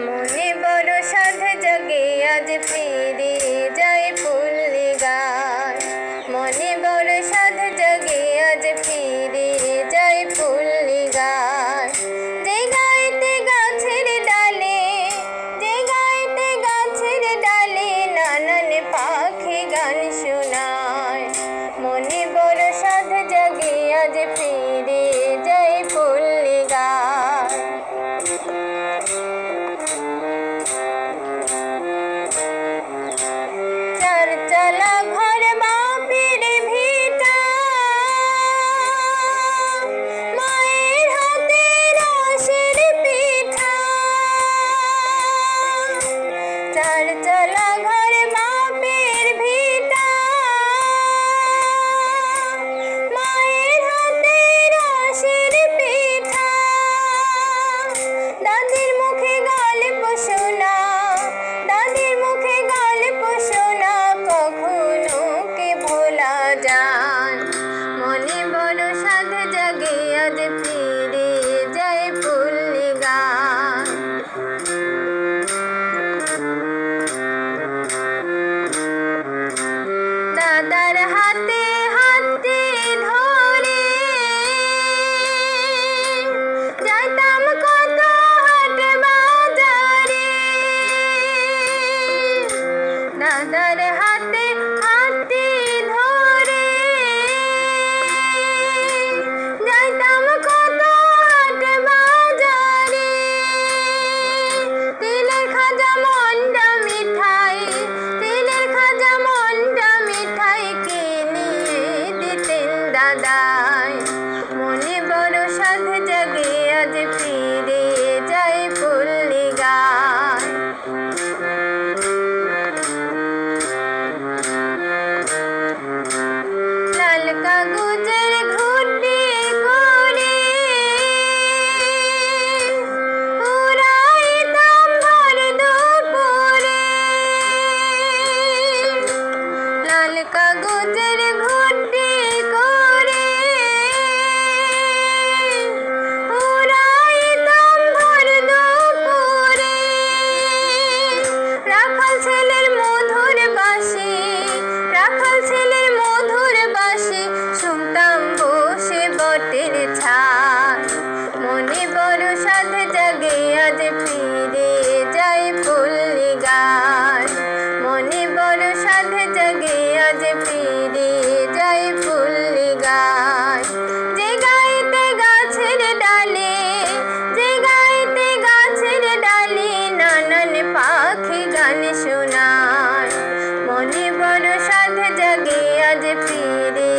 মনে বড় সাধ জাগে আজ ফিরে যাই পল্লী গান। মনে বড় সাধ জাগে আজ ফিরে যাই পল্লী গান। যে গাইতে গাছের ডালে, যে গাইতে গাছের ডালে নানান পাখি গান শোনায়। মনে বড় সাধ জাগে আজ ফিরে যাই পল্লী গান। চালা ঘর বাপের ভিটা, মায়ের হাতে রসের পিঠা। চালা ঘর বাপের ভিটা, মায়ের হাতে রসের পিঠা। দাদির মুখে গল্প শোনা, দাদির মুখে গল্প শোনা কখনো কি ভোলা যায়। মনে বড় সাধ জাগে আজ ফিরে যাই পল্লী গান। দাদার হাতে হাতে ধরে যাইতাম কত হাট বাজারে। দাদার হাতে হাতে ধরে যাইতাম কত হাট বাজারে। তেলের খাজা মন্ডা মিঠাই, তেলের খাজা মন্ডা মিঠাই কিনিয়ে দিতেন দাদাই। মনে বড় সাধ জাগে আজ ফিরে যাই পল্লী গান। লাল কাগজের ঘুঁটি করে উড়াইতাম ভর দুপুরে। লাল কাগজের ঘুঁটি করে উড়াইতাম ভর দুপুরে। রাখাল ছেলের মধুর বাঁশি, রাখাল ছেলের মধুর বাঁশি শুনতাম বসে বটের ছায়। মনে বড় সাধ জাগে আজ ফিরে যাই পল্লী গান। মনে বড় সাধ জাগে আজ ফিরে যাই পল্লী গান। যে গাইতে গাছের ডালে, যে গাইতে গাছের ডালে নানান পাখি গান শোনায়। মনে বড় সাধ জাগে আজ ফিরে